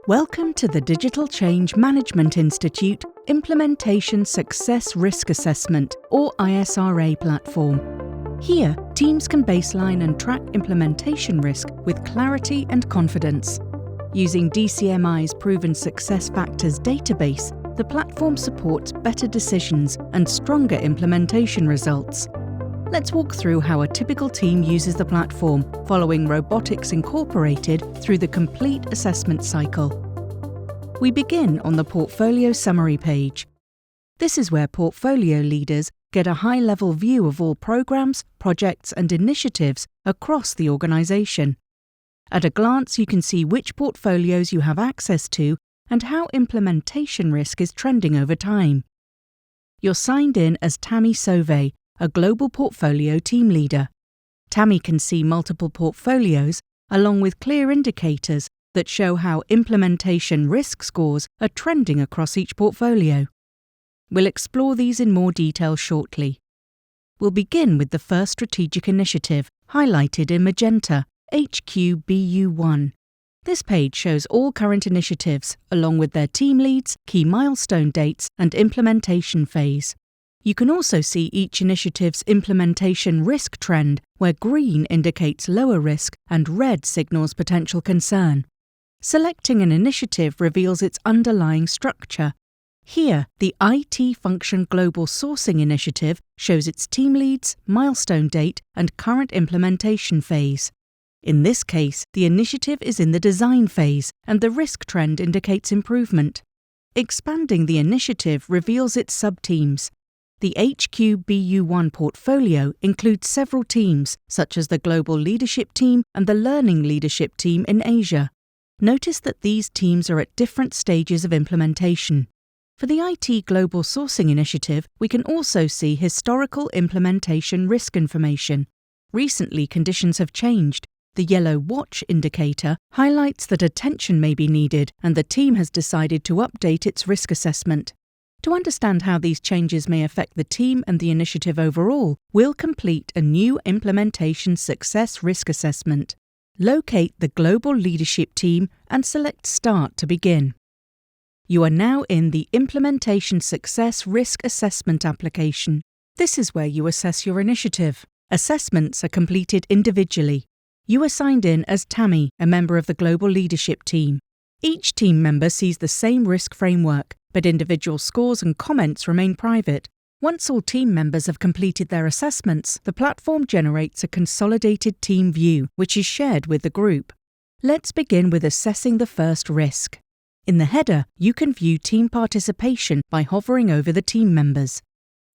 Welcome to the Digital Change Management Institute Implementation Success Risk Assessment, or ISRA platform. Here, teams can baseline and track implementation risk with clarity and confidence. Using DCMI's Proven Success Factors database, the platform supports better decisions and stronger implementation results. Let's walk through how a typical team uses the platform, following Robotics Incorporated through the complete assessment cycle. We begin on the Portfolio Summary page. This is where portfolio leaders get a high-level view of all programs, projects, and initiatives across the organization. At a glance, you can see which portfolios you have access to and how implementation risk is trending over time. You're signed in as Tammy Sauvé, a global portfolio team leader. Tammy can see multiple portfolios along with clear indicators that show how implementation risk scores are trending across each portfolio. We'll explore these in more detail shortly. We'll begin with the first strategic initiative, highlighted in magenta, HQBU1. This page shows all current initiatives, along with their team leads, key milestone dates, and implementation phase. You can also see each initiative's implementation risk trend, where green indicates lower risk and red signals potential concern. Selecting an initiative reveals its underlying structure. Here, the IT Function Global Sourcing Initiative shows its team leads, milestone date, and current implementation phase. In this case, the initiative is in the design phase, and the risk trend indicates improvement. Expanding the initiative reveals its sub-teams. The HQBU1 portfolio includes several teams, such as the Global Leadership Team and the Learning Leadership Team in Asia. Notice that these teams are at different stages of implementation. For the IT Global Sourcing Initiative, we can also see historical implementation risk information. Recently, conditions have changed. The yellow watch indicator highlights that attention may be needed, and the team has decided to update its risk assessment. To understand how these changes may affect the team and the initiative overall, we'll complete a new implementation success risk assessment. Locate the Global Leadership Team and select Start to begin. You are now in the Implementation Success Risk Assessment application. This is where you assess your initiative. Assessments are completed individually. You are signed in as Tammy, a member of the Global Leadership Team. Each team member sees the same risk framework, but individual scores and comments remain private. Once all team members have completed their assessments, the platform generates a consolidated team view, which is shared with the group. Let's begin with assessing the first risk. In the header, you can view team participation by hovering over the team members.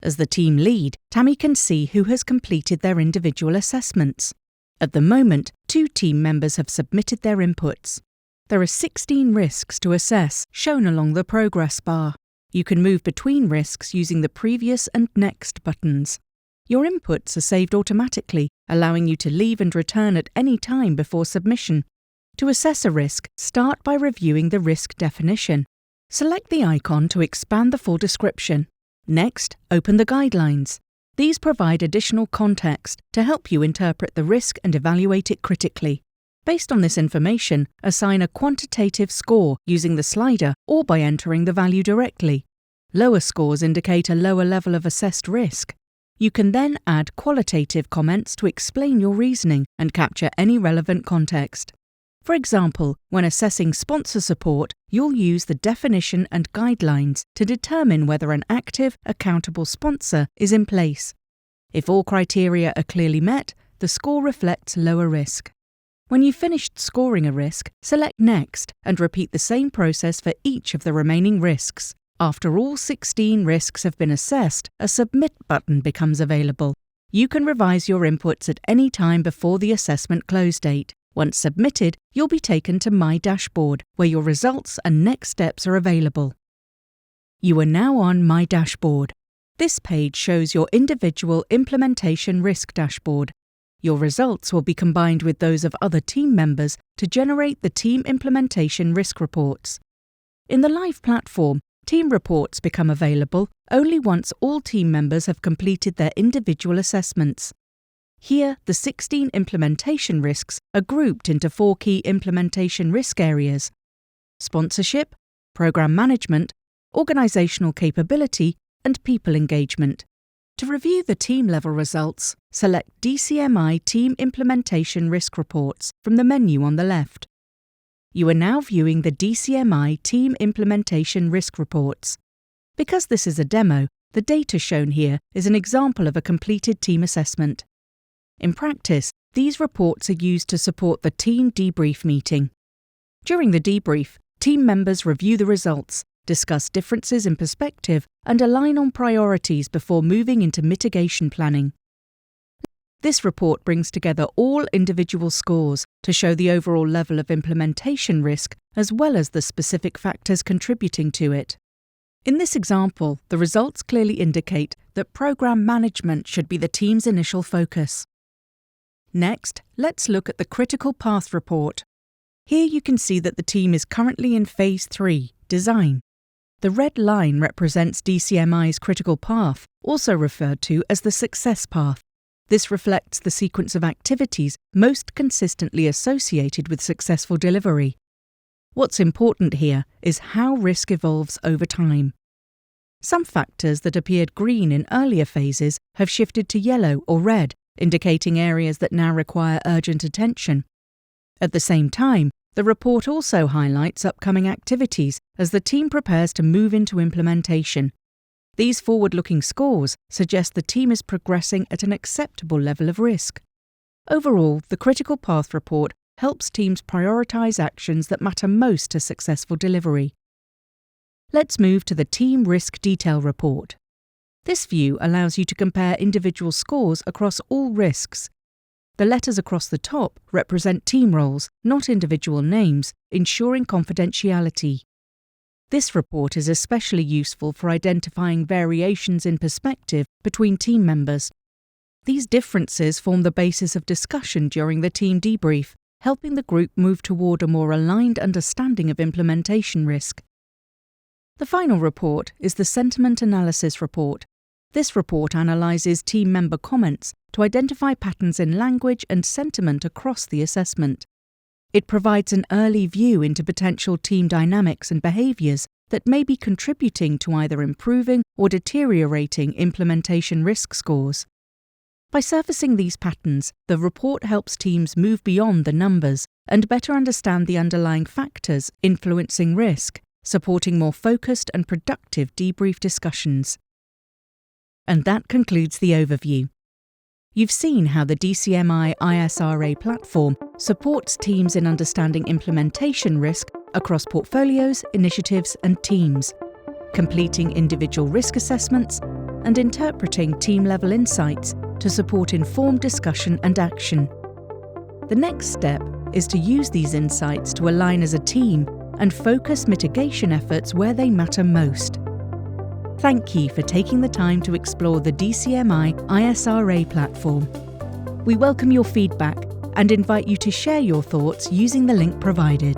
As the team lead, Tammy can see who has completed their individual assessments. At the moment, 2 team members have submitted their inputs. There are 16 risks to assess, shown along the progress bar. You can move between risks using the Previous and Next buttons. Your inputs are saved automatically, allowing you to leave and return at any time before submission. To assess a risk, start by reviewing the risk definition. Select the icon to expand the full description. Next, open the guidelines. These provide additional context to help you interpret the risk and evaluate it critically. Based on this information, assign a quantitative score using the slider or by entering the value directly. Lower scores indicate a lower level of assessed risk. You can then add qualitative comments to explain your reasoning and capture any relevant context. For example, when assessing sponsor support, you'll use the definition and guidelines to determine whether an active, accountable sponsor is in place. If all criteria are clearly met, the score reflects lower risk. When you've finished scoring a risk, select Next and repeat the same process for each of the remaining risks. After all 16 risks have been assessed, a Submit button becomes available. You can revise your inputs at any time before the assessment close date. Once submitted, you'll be taken to My Dashboard, where your results and next steps are available. You are now on My Dashboard. This page shows your individual implementation risk dashboard. Your results will be combined with those of other team members to generate the team implementation risk reports. In the live platform, team reports become available only once all team members have completed their individual assessments. Here, the 16 implementation risks are grouped into 4 key implementation risk areas. sponsorship, program management, organizational capability, and people engagement. To review the team-level results, select DCMI Team Implementation Risk Reports from the menu on the left. You are now viewing the DCMI Team Implementation Risk Reports. Because this is a demo, the data shown here is an example of a completed team assessment. In practice, these reports are used to support the team debrief meeting. During the debrief, team members review the results, discuss differences in perspective, and align on priorities before moving into mitigation planning. This report brings together all individual scores to show the overall level of implementation risk as well as the specific factors contributing to it. In this example, the results clearly indicate that program management should be the team's initial focus. Next, let's look at the critical path report. Here you can see that the team is currently in Phase 3, Design. The red line represents DCMI's critical path, also referred to as the success path. This reflects the sequence of activities most consistently associated with successful delivery. What's important here is how risk evolves over time. Some factors that appeared green in earlier phases have shifted to yellow or red, indicating areas that now require urgent attention. At the same time, the report also highlights upcoming activities as the team prepares to move into implementation. These forward-looking scores suggest the team is progressing at an acceptable level of risk. Overall, the critical path report helps teams prioritize actions that matter most to successful delivery. Let's move to the Team Risk Detail Report. This view allows you to compare individual scores across all risks. The letters across the top represent team roles, not individual names, ensuring confidentiality. This report is especially useful for identifying variations in perspective between team members. These differences form the basis of discussion during the team debrief, helping the group move toward a more aligned understanding of implementation risk. The final report is the Sentiment Analysis Report. This report analyses team member comments to identify patterns in language and sentiment across the assessment. It provides an early view into potential team dynamics and behaviours that may be contributing to either improving or deteriorating implementation risk scores. By surfacing these patterns, the report helps teams move beyond the numbers and better understand the underlying factors influencing risk, supporting more focused and productive debrief discussions. And that concludes the overview. You've seen how the DCMI ISRA platform supports teams in understanding implementation risk across portfolios, initiatives, and teams, completing individual risk assessments, and interpreting team-level insights to support informed discussion and action. The next step is to use these insights to align as a team and focus mitigation efforts where they matter most. Thank you for taking the time to explore the DCMI ISRA platform. We welcome your feedback and invite you to share your thoughts using the link provided.